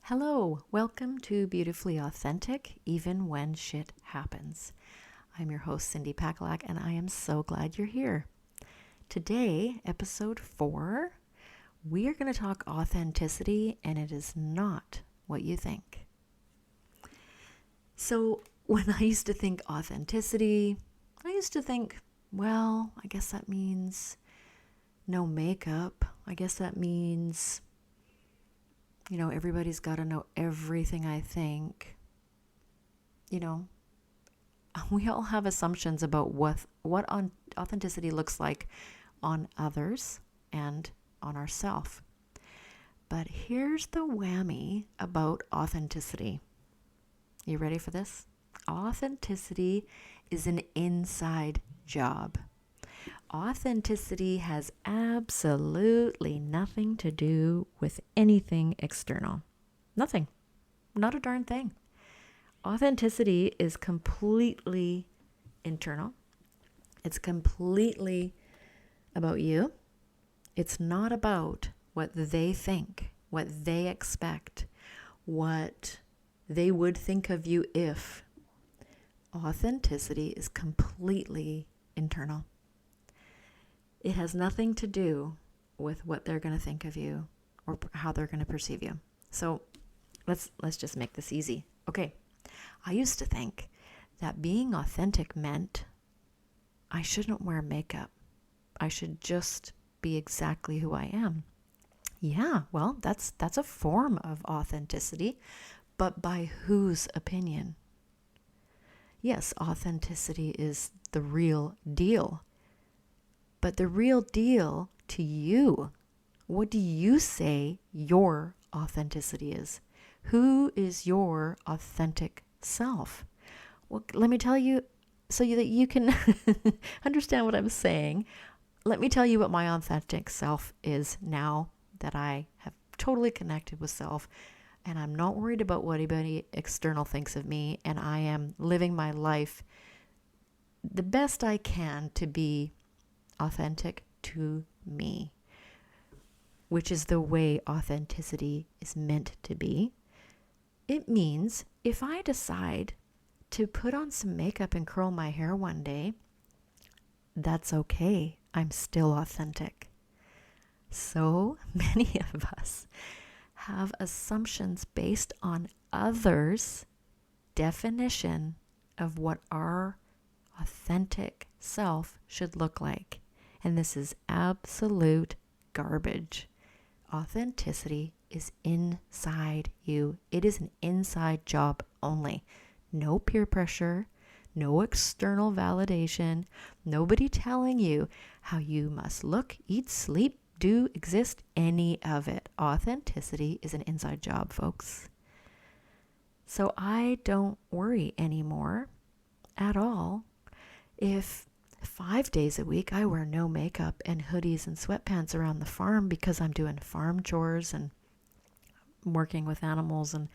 Hello, welcome to Beautifully Authentic, Even When Shit Happens. I'm your host, Cindy Pakalak, and I am so glad you're here. Today, episode 4, we are going to talk authenticity, and it is not what you think. So, when I used to think authenticity, I used to think, well, I guess that means no makeup. I guess that means everybody's got to know everything I think. We all have assumptions about what authenticity looks like on others and on ourselves. But here's the whammy about authenticity. You ready for this? Authenticity is an inside job. Authenticity has absolutely nothing to do with anything external. Nothing. Not a darn thing. Authenticity is completely internal. It's completely about you. It's not about what they think, what they expect, what they would think of you if. Authenticity is completely internal. It has nothing to do with what they're going to think of you or how they're going to perceive you. So let's just make this easy. Okay, I used to think that being authentic meant I shouldn't wear makeup. I should just be exactly who I am. Yeah, well, that's a form of authenticity, but by whose opinion? Yes, authenticity is the real deal. But the real deal to you, what do you say your authenticity is? Who is your authentic self? Well, let me tell you, so that you can understand what I'm saying, let me tell you what my authentic self is now that I have totally connected with self, and I'm not worried about what anybody external thinks of me, and I am living my life the best I can to be authentic to me, which is the way authenticity is meant to be. It means if I decide to put on some makeup and curl my hair one day, that's okay. I'm still authentic. So many of us have assumptions based on others' definition of what our authentic self should look like. And this is absolute garbage. Authenticity is inside you. It is an inside job only. No peer pressure, no external validation, nobody telling you how you must look, eat, sleep, do, exist, any of it. Authenticity is an inside job, folks. So I don't worry anymore at all if 5 days a week I wear no makeup and hoodies and sweatpants around the farm because I'm doing farm chores and working with animals and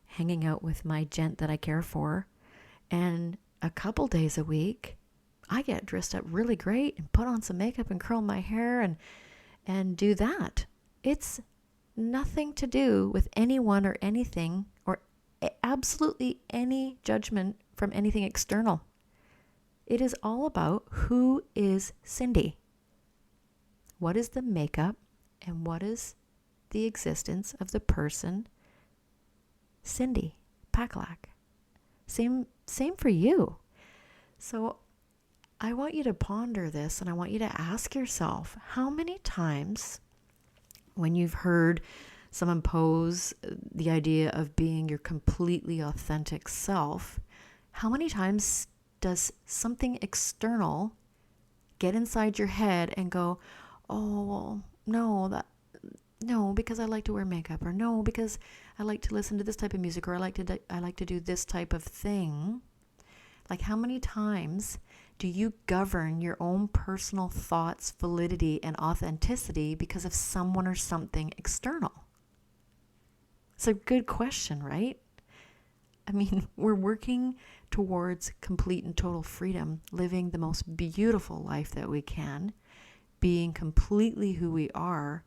hanging out with my gent that I care for. And a couple days a week I get dressed up really great and put on some makeup and curl my hair and do that. It's nothing to do with anyone or anything or absolutely any judgment from anything external. It is all about who is Cindy. What is the makeup and what is the existence of the person Cindy Pakalak? Same for you. So I want you to ponder this and I want you to ask yourself, how many times when you've heard someone pose the idea of being your completely authentic self, how many times does something external get inside your head and go, oh, no, because I like to wear makeup, or no, because I like to listen to this type of music, or I like to do this type of thing. Like, how many times do you govern your own personal thoughts, validity, and authenticity because of someone or something external? It's a good question, right? I mean, we're working towards complete and total freedom, living the most beautiful life that we can, being completely who we are,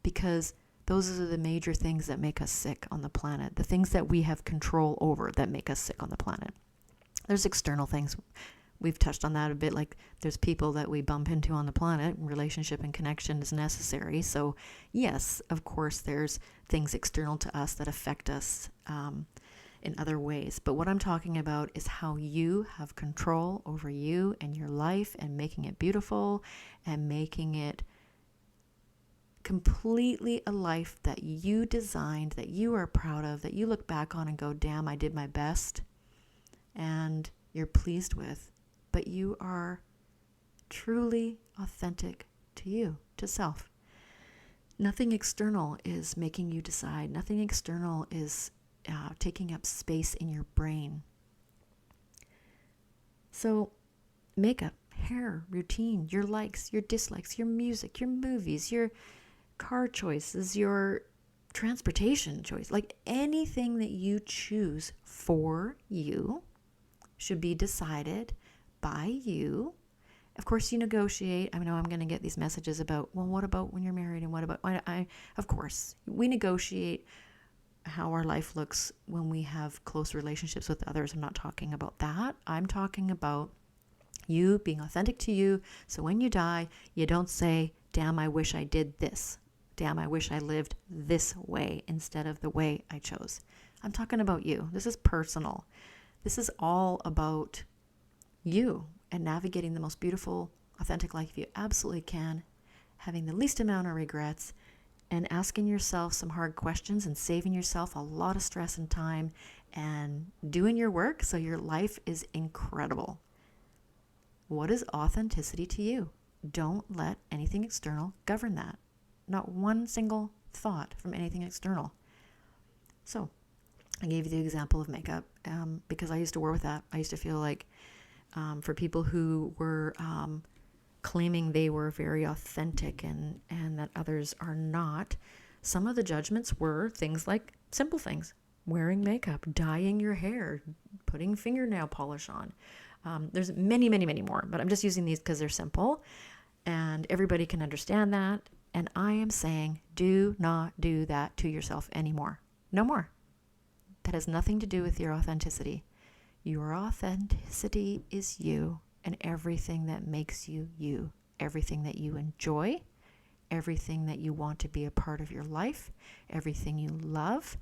because Those are the major things that make us sick on the planet, the things that we have control over that make us sick on the planet. There's external things. We've touched on that a bit, like there's people that we bump into on the planet. Relationship and connection is necessary. So yes, of course, there's things external to us that affect us in other ways. But what I'm talking about is how you have control over you and your life and making it beautiful and making it completely a life that you designed, that you are proud of, that you look back on and go, damn, I did my best, and you're pleased with. But you are truly authentic to you, to self. Nothing external is making you decide. Nothing external is taking up space in your brain. So makeup, hair, routine, your likes, your dislikes, your music, your movies, your car choices, your transportation choice, like anything that you choose for you should be decided by you. Of course, you negotiate. I know I'm going to get these messages about, well, what about when you're married, and what about, of course, we negotiate how our life looks when we have close relationships with others. I'm not talking about that. I'm talking about you being authentic to you. So when you die, you don't say, damn, I wish I did this. Damn, I wish I lived this way instead of the way I chose. I'm talking about you. This is personal. This is all about you and navigating the most beautiful, authentic life you absolutely can, having the least amount of regrets, and asking yourself some hard questions and saving yourself a lot of stress and time and doing your work so your life is incredible. What is authenticity to you? Don't let anything external govern that. Not one single thought from anything external. So I gave you the example of makeup because I used to work with that. I used to feel like for people who were claiming they were very authentic and that others are not, some of the judgments were things like simple things: wearing makeup, dyeing your hair, putting fingernail polish on. There's many, many, many more, but I'm just using these because they're simple and everybody can understand that. And I am saying, do not do that to yourself anymore. No more. That has nothing to do with your authenticity. Your authenticity is you and everything that makes you you, everything that you enjoy, everything that you want to be a part of your life, everything you love.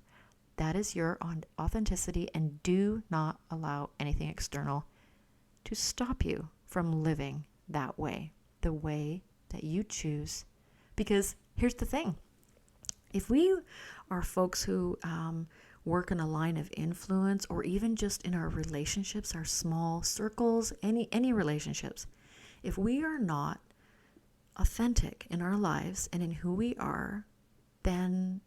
That is your authenticity, and do not allow anything external to stop you from living that way, the way that you choose. Because here's the thing. If we are folks who work in a line of influence, or even just in our relationships, our small circles, any relationships, if we are not authentic in our lives and in who we are, then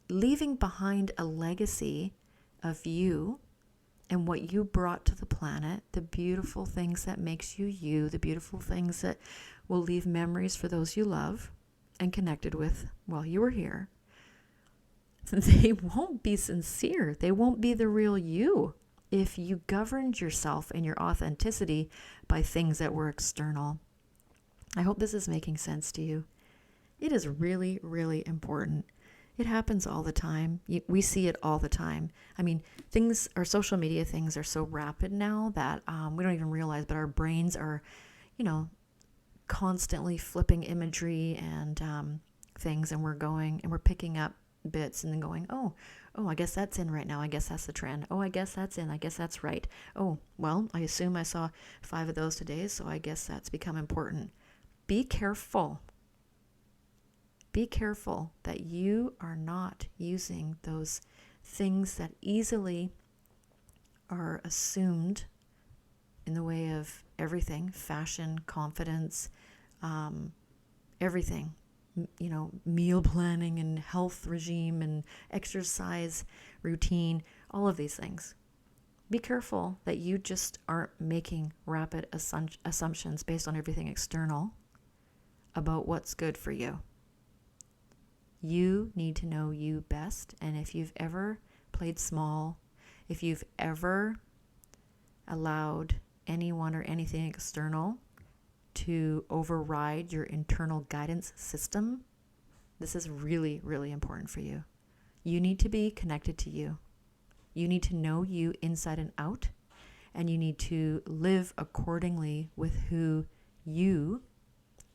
leaving behind a legacy of you and what you brought to the planet, the beautiful things that makes you you, the beautiful things that will leave memories for those you love and connected with while you were here, they won't be sincere. They won't be the real you if you governed yourself and your authenticity by things that were external. I hope this is making sense to you. It is really, really important. It happens all the time. We see it all the time. I mean, our social media things are so rapid now that we don't even realize, but our brains are, constantly flipping imagery and things, and we're picking up bits and then going, oh, I guess that's in right now. I guess that's the trend. Oh, I guess that's in. I guess that's right. Oh, well, I assume I saw 5 of those today, so I guess that's become important. Be careful. Be careful that you are not using those things that easily are assumed in the way of everything, fashion, confidence, everything. Meal planning and health regime and exercise routine, all of these things. Be careful that you just aren't making rapid assumptions based on everything external about what's good for you. You need to know you best, and if you've ever played small, if you've ever allowed anyone or anything external to override your internal guidance system, This is really, really important for you. You need to be connected to you. You need to know you inside and out, and you need to live accordingly with who you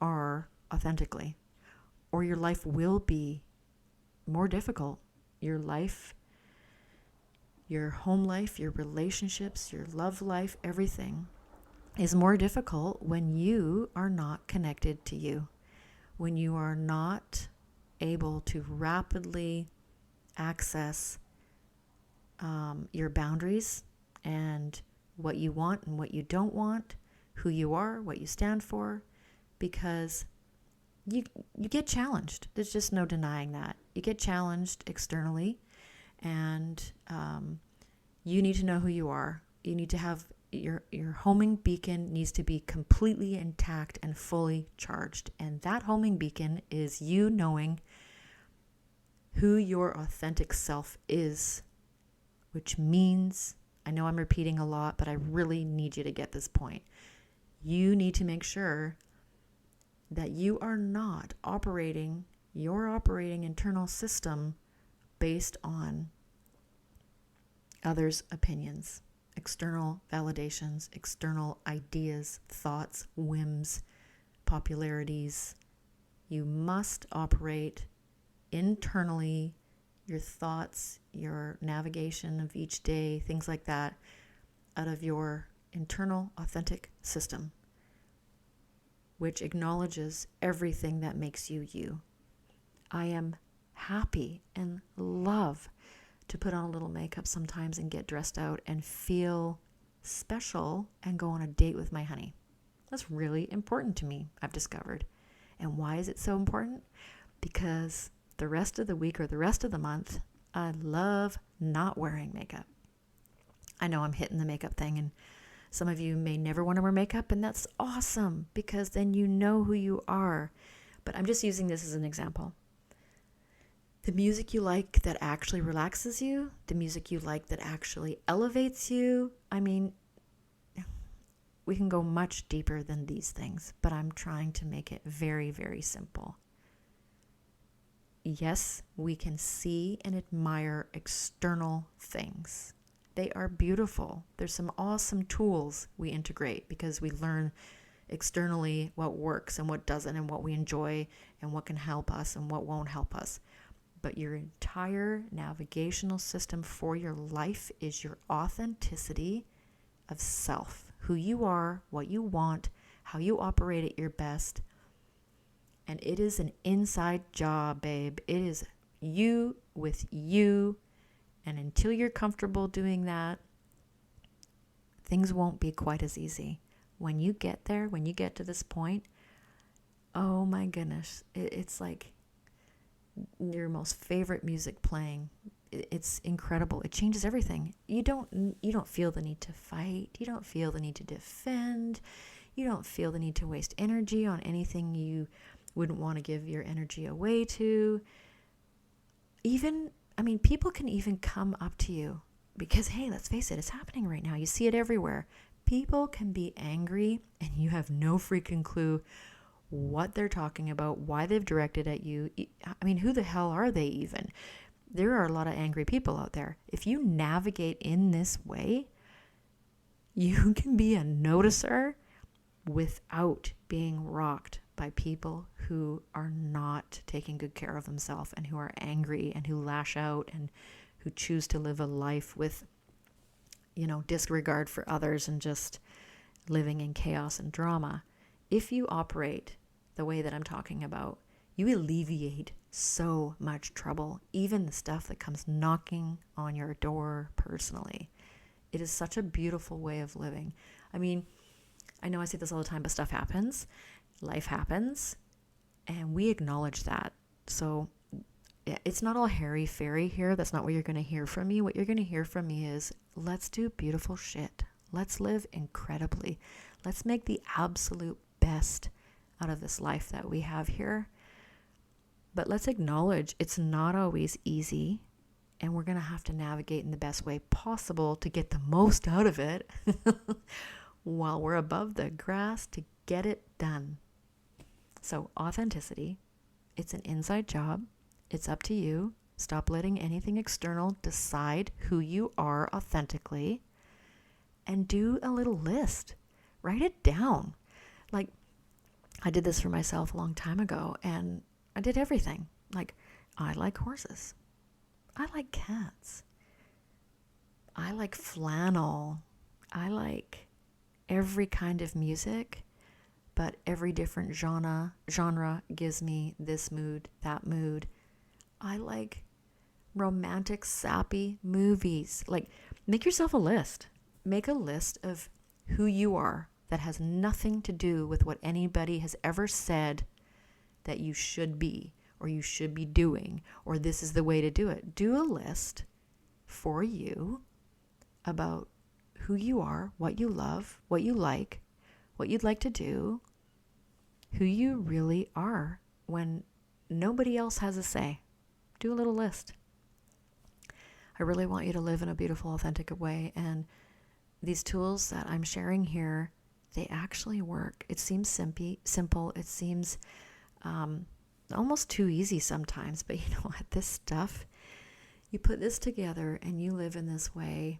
are authentically, or your life will be more difficult. Your life, your home life, your relationships, your love life, everything is more difficult when you are not connected to you, when you are not able to rapidly access your boundaries and what you want and what you don't want, who you are, what you stand for, because you get challenged. There's just no denying that. You get challenged externally, and you need to know who you are. You need to have your homing beacon needs to be completely intact and fully charged. And that homing beacon is you knowing who your authentic self is, which means, I know I'm repeating a lot, but I really need you to get this point. You need to make sure that you are not operating your operating internal system based on others' opinions, external validations, external ideas, thoughts, whims, popularities. You must operate internally, your thoughts, your navigation of each day, things like that, out of your internal authentic system, which acknowledges everything that makes you you. I am happy and love to put on a little makeup sometimes and get dressed out and feel special and go on a date with my honey. That's really important to me, I've discovered. And why is it so important? Because the rest of the week or the rest of the month, I love not wearing makeup. I know I'm hitting the makeup thing, and some of you may never want to wear makeup, and that's awesome because then you know who you are. But I'm just using this as an example. The music you like that actually relaxes you, the music you like that actually elevates you. I mean, we can go much deeper than these things, but I'm trying to make it very, very simple. Yes, we can see and admire external things. They are beautiful. There's some awesome tools we integrate because we learn externally what works and what doesn't, and what we enjoy and what can help us and what won't help us. But your entire navigational system for your life is your authenticity of self, who you are, what you want, how you operate at your best. And it is an inside job, babe. It is you with you. And until you're comfortable doing that, things won't be quite as easy. When you get there, when you get to this point, oh my goodness, it's like your most favorite music playing. It's incredible. It changes everything. You don't feel the need to fight. You don't feel the need to defend. You don't feel the need to waste energy on anything you wouldn't want to give your energy away to. People can even come up to you because, hey, let's face it, it's happening right now. You see it everywhere. People can be angry and you have no freaking clue what they're talking about, why they've directed at you. I mean, who the hell are they even? There are a lot of angry people out there. If you navigate in this way, you can be a noticer without being rocked by people who are not taking good care of themselves and who are angry and who lash out and who choose to live a life with, disregard for others and just living in chaos and drama. If you operate the way that I'm talking about, you alleviate so much trouble, even the stuff that comes knocking on your door personally. It is such a beautiful way of living. I mean, I know I say this all the time, but stuff happens. Life happens, and we acknowledge that. So it's not all hairy-fairy here. That's not what you're going to hear from me. What you're going to hear from me is, let's do beautiful shit. Let's live incredibly. Let's make the absolute best out of this life that we have here. But let's acknowledge it's not always easy, and we're going to have to navigate in the best way possible to get the most out of it while we're above the grass to get it done. So authenticity, It's an inside job. It's up to you. Stop letting anything external decide who you are authentically, and do a little list. Write it down. Like, I did this for myself a long time ago, and I did everything. Like, I like horses. I like cats. I like flannel. I like every kind of music, but every different genre gives me this mood, that mood. I like romantic, sappy movies. Like, make yourself a list. Make a list of who you are that has nothing to do with what anybody has ever said that you should be, or you should be doing, or this is the way to do it. Do a list for you about who you are, what you love, what you like, what you'd like to do, who you really are when nobody else has a say. Do a little list. I really want you to live in a beautiful, authentic way, and these tools that I'm sharing here, they actually work. It seems simple. It seems almost too easy sometimes, but you know what? This stuff, you put this together and you live in this way,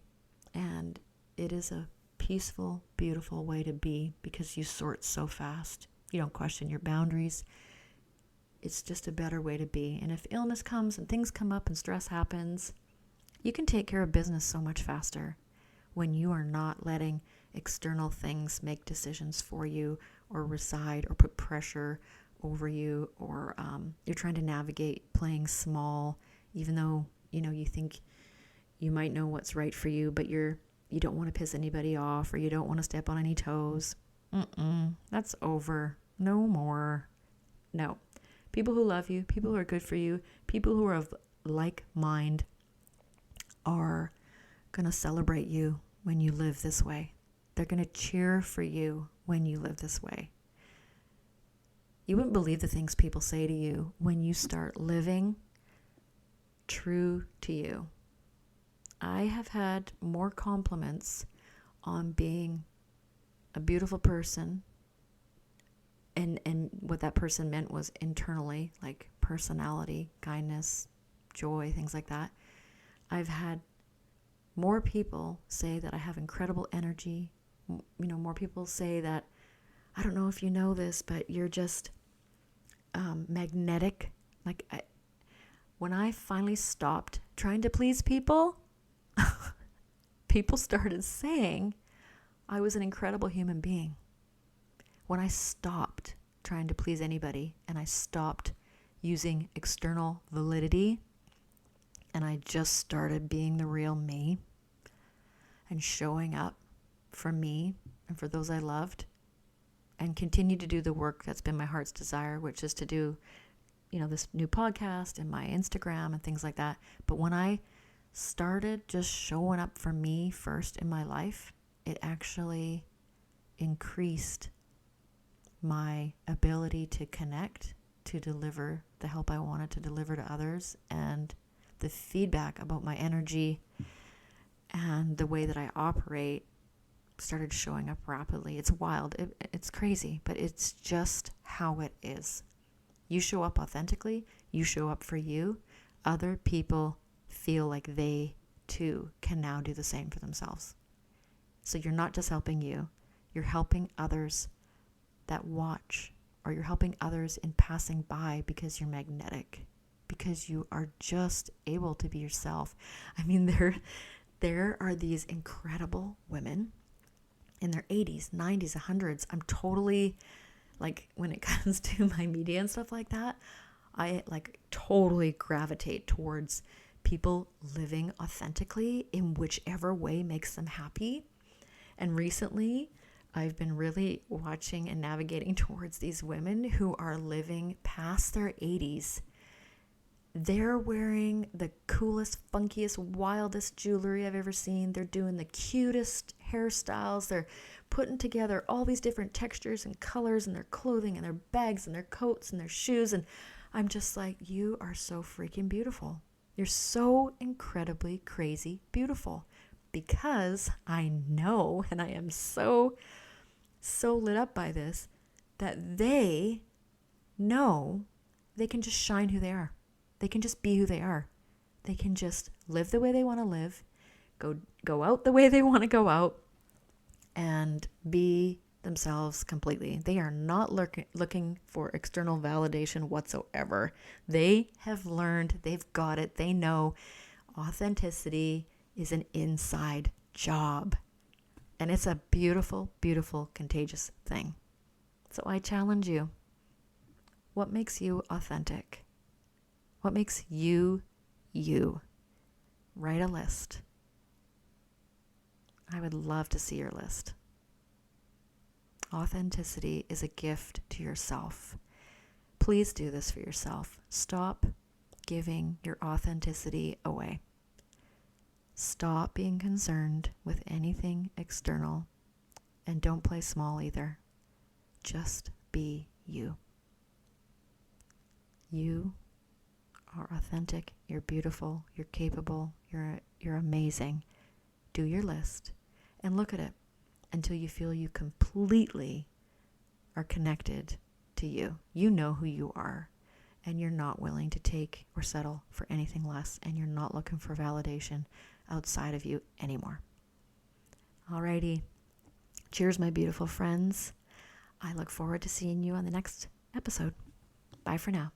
and it is a peaceful, beautiful way to be because you sort so fast. You don't question your boundaries. It's just a better way to be. And if illness comes and things come up and stress happens, you can take care of business so much faster when you are not letting external things make decisions for you, or reside, or put pressure over you, or you're trying to navigate playing small, even though you think you might know what's right for you, but you don't want to piss anybody off, or you don't want to step on any toes. That's over. No more. No. People who love you, people who are good for you, people who are of like mind are going to celebrate you when you live this way. They're going to cheer for you when you live this way. You wouldn't believe the things people say to you when you start living true to you. I have had more compliments on being a beautiful person, and what that person meant was internally, like personality, kindness, joy, things like that. I've had more people say that I have incredible energy. More people say that, I don't know if you know this, but you're just magnetic. When I finally stopped trying to please people, people started saying I was an incredible human being. When I stopped trying to please anybody, and I stopped using external validity, and I just started being the real me and showing up for me and for those I loved, and continue to do the work that's been my heart's desire, which is to do, this new podcast and my Instagram and things like that. But when I started just showing up for me first in my life, it actually increased my ability to connect, to deliver the help I wanted to deliver to others, and the feedback about my energy and the way that I operate started showing up rapidly. It's wild. It's crazy, but it's just how it is. You show up authentically. You show up for you. Other people feel like they, too, can now do the same for themselves. So you're not just helping you. You're helping others that watch, or you're helping others in passing by because you're magnetic, because you are just able to be yourself. I mean, there are these incredible women in their 80s, 90s, 100s. I'm totally, when it comes to my media and stuff like that, I totally gravitate towards people living authentically in whichever way makes them happy. And recently, I've been really watching and navigating towards these women who are living past their 80s. They're wearing the coolest, funkiest, wildest jewelry I've ever seen. They're doing the cutest hairstyles. They're putting together all these different textures and colors in their clothing and their bags and their coats and their shoes. And I'm just like, you are so freaking beautiful. You're so incredibly crazy beautiful, because I know, and I am so lit up by this, that they know they can just shine who they are. They can just be who they are. They can just live the way they want to live, go out the way they want to go out, and be themselves completely. They are not looking for external validation whatsoever. They have learned, they've got it, they know authenticity is an inside job. And it's a beautiful, beautiful, contagious thing. So I challenge you. What makes you authentic? What makes you, you? Write a list. I would love to see your list. Authenticity is a gift to yourself. Please do this for yourself. Stop giving your authenticity away. Stop being concerned with anything external, and don't play small either. Just be you. You are authentic, you're beautiful, you're capable, you're amazing. Do your list and look at it until you feel you completely are connected to you. You know who you are, and you're not willing to take or settle for anything less, and you're not looking for validation outside of you anymore. Alrighty. Cheers, my beautiful friends. I look forward to seeing you on the next episode. Bye for now.